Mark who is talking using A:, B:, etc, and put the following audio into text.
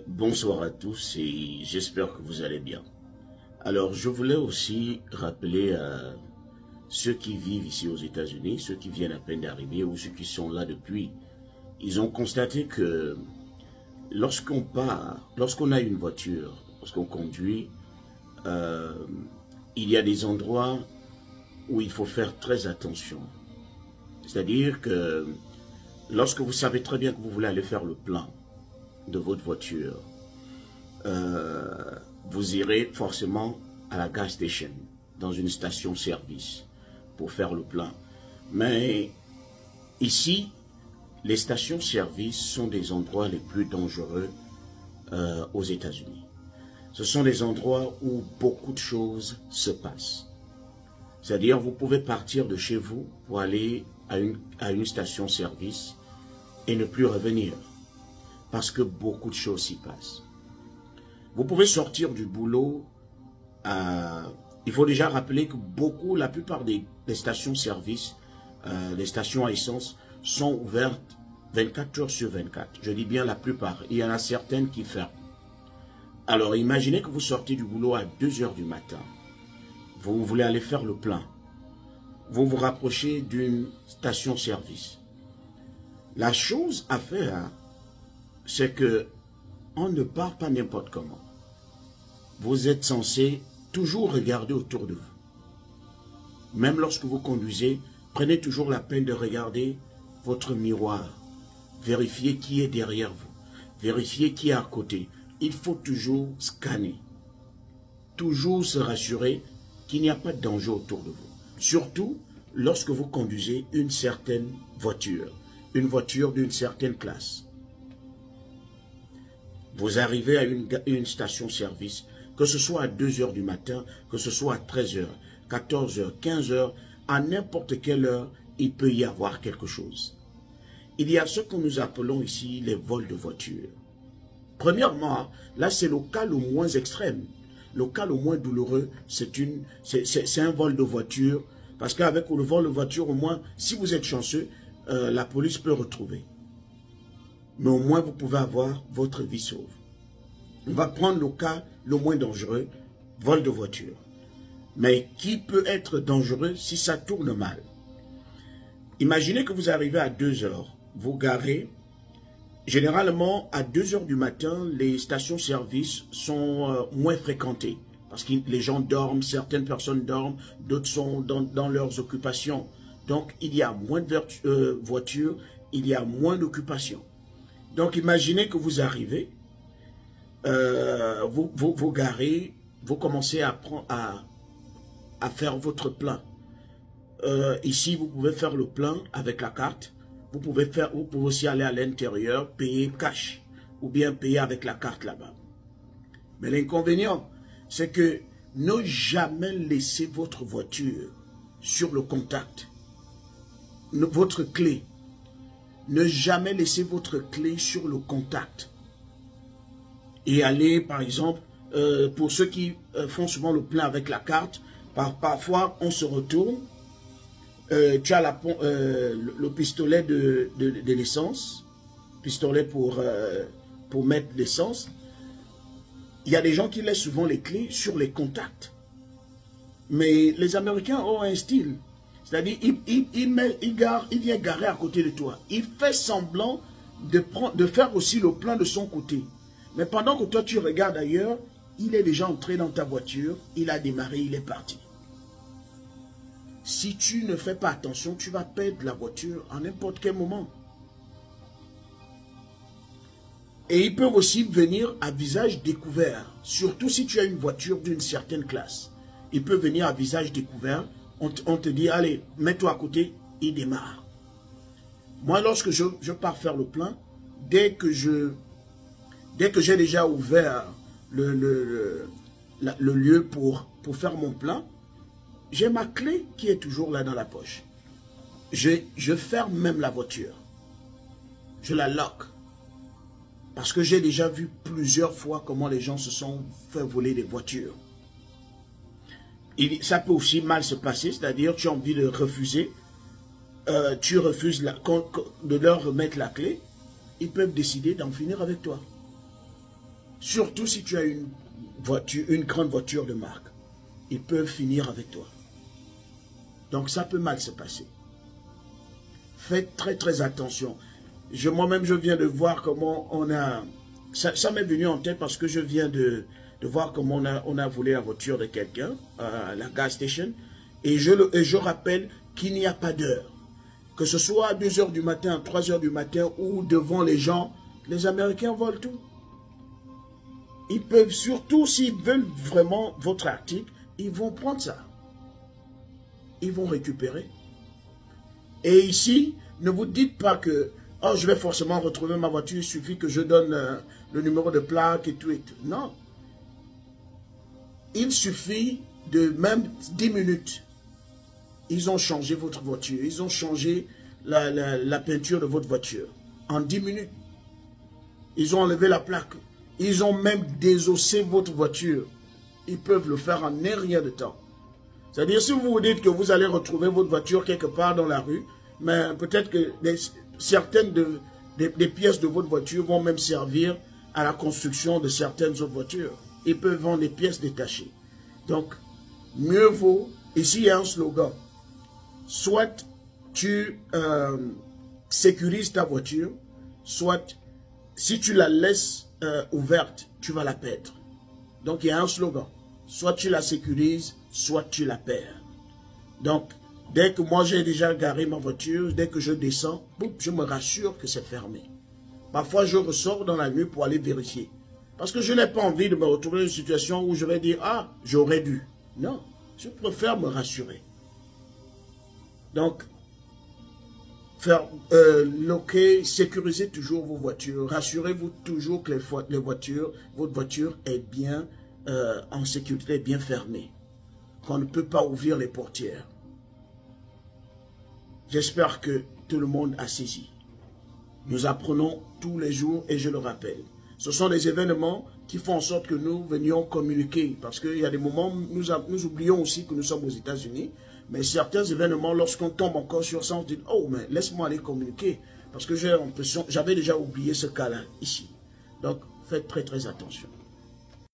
A: Bonsoir à tous et j'espère que vous allez bien. Alors, je voulais aussi rappeler à ceux qui vivent ici aux États-Unis, ceux qui viennent à peine d'arriver ou ceux qui sont là depuis, ils ont constaté que lorsqu'on part, lorsqu'on a une voiture, lorsqu'on conduit, il y a des endroits où il faut faire très attention. C'est-à-dire que lorsque vous savez très bien que vous voulez aller faire le plein de votre voiture, vous irez forcément à la gas station, dans une station-service, pour faire le plein. Mais ici, les stations-service sont des endroits les plus dangereux aux États-Unis. Ce sont des endroits où beaucoup de choses se passent. C'est-à-dire, vous pouvez partir de chez vous pour aller à une station-service et ne plus revenir, parce que beaucoup de choses s'y passent. Vous pouvez sortir du boulot, il faut déjà rappeler que la plupart des stations-service, les stations à essence, sont ouvertes 24 heures sur 24. Je dis bien la plupart, il y en a certaines qui ferment. Alors imaginez que vous sortez du boulot à 2 heures du matin, vous voulez aller faire le plein, vous vous rapprochez d'une station-service. La chose à faire, c'est que on ne part pas n'importe comment. Vous êtes censé toujours regarder autour de vous. Même lorsque vous conduisez, prenez toujours la peine de regarder votre miroir. Vérifiez qui est derrière vous. Vérifiez qui est à côté. Il faut toujours scanner. Toujours se rassurer qu'il n'y a pas de danger autour de vous. Surtout lorsque vous conduisez une certaine voiture. Une voiture d'une certaine classe. Vous arrivez à une station-service, que ce soit à 2 heures du matin, que ce soit à 13 heures, 14 heures, 15 heures, à n'importe quelle heure, il peut y avoir quelque chose. Il y a ce que nous appelons ici les vols de voitures. Premièrement, là c'est le cas le moins extrême. Le cas le moins douloureux, c'est un vol de voiture, parce qu'avec le vol de voiture, au moins, si vous êtes chanceux, la police peut retrouver. Mais au moins, vous pouvez avoir votre vie sauve. On va prendre le cas le moins dangereux, vol de voiture. Mais qui peut être dangereux si ça tourne mal? Imaginez que vous arrivez à 2 heures, vous garez. Généralement, à 2 heures du matin, les stations-service sont moins fréquentées. Parce que les gens dorment, certaines personnes dorment, d'autres sont dans leurs occupations. Donc, il y a moins de voitures, il y a moins d'occupations. Donc, imaginez que vous arrivez, vous garez, vous commencez à faire votre plein. Ici, vous pouvez faire le plein avec la carte. Vous pouvez aussi aller à l'intérieur, payer cash, ou bien payer avec la carte là-bas. Mais l'inconvénient, c'est que ne jamais laisser votre voiture sur le contact. Votre clé. Ne jamais laisser votre clé sur le contact. Et aller, par exemple, pour ceux qui font souvent le plein avec la carte, parfois on se retourne, tu as le pistolet de l'essence, pistolet pour mettre l'essence. Il y a des gens qui laissent souvent les clés sur les contacts. Mais les Américains ont un style. C'est-à-dire, il vient garer à côté de toi. Il fait semblant de faire aussi le plein de son côté. Mais pendant que toi, tu regardes ailleurs, il est déjà entré dans ta voiture, il a démarré, il est parti. Si tu ne fais pas attention, tu vas perdre la voiture à n'importe quel moment. Et ils peuvent aussi venir à visage découvert. Surtout si tu as une voiture d'une certaine classe. Ils peuvent venir à visage découvert. On te dit, allez, mets-toi à côté, il démarre. Moi, lorsque je pars faire le plein, dès que j'ai déjà ouvert le lieu pour faire mon plein, j'ai ma clé qui est toujours là dans la poche. Je ferme même la voiture. Je la lock. Parce que j'ai déjà vu plusieurs fois comment les gens se sont fait voler des voitures. Ça peut aussi mal se passer, c'est-à-dire tu as envie de refuser, tu refuses de leur remettre la clé, ils peuvent décider d'en finir avec toi. Surtout si tu as une grande voiture de marque. Ils peuvent finir avec toi. Donc ça peut mal se passer. Faites très très attention. Moi-même, je viens de voir comment on a... Ça m'est venu en tête parce que je viens de voir comment on a volé la voiture de quelqu'un à la gas station. Et je rappelle qu'il n'y a pas d'heure. Que ce soit à 2 h du matin, à 3 h du matin ou devant les gens, les Américains volent tout. Ils peuvent, surtout s'ils veulent vraiment votre article, ils vont prendre ça. Ils vont récupérer. Et ici, ne vous dites pas que oh, je vais forcément retrouver ma voiture, il suffit que je donne le numéro de plaque et tout et tout. Non. Il suffit de même 10 minutes. Ils ont changé votre voiture. Ils ont changé la peinture de votre voiture. En 10 minutes. Ils ont enlevé la plaque. Ils ont même désossé votre voiture. Ils peuvent le faire en un rien de temps. C'est-à-dire, si vous vous dites que vous allez retrouver votre voiture quelque part dans la rue, mais peut-être que certaines des pièces de votre voiture vont même servir à la construction de certaines autres voitures. Ils peuvent vendre des pièces détachées. Donc, mieux vaut, ici il y a un slogan, soit tu sécurises ta voiture, soit si tu la laisses ouverte, tu vas la perdre. Donc, il y a un slogan, soit tu la sécurises, soit tu la perds. Donc, dès que moi j'ai déjà garé ma voiture, dès que je descends, boum, je me rassure que c'est fermé. Parfois, je ressors dans la nuit pour aller vérifier. Parce que je n'ai pas envie de me retrouver dans une situation où je vais dire, ah, j'aurais dû. Non, je préfère me rassurer. Donc, sécurisez toujours vos voitures. Rassurez-vous toujours que votre voiture est bien en sécurité, bien fermée. Qu'on ne peut pas ouvrir les portières. J'espère que tout le monde a saisi. Nous apprenons tous les jours et je le rappelle. Ce sont des événements qui font en sorte que nous venions communiquer. Parce qu'il y a des moments où nous oublions aussi que nous sommes aux États-Unis. Mais certains événements, lorsqu'on tombe encore sur ça, on se dit, oh, mais laisse-moi aller communiquer. Parce que j'ai l'impression, j'avais déjà oublié ce cas-là ici. Donc, faites très très attention.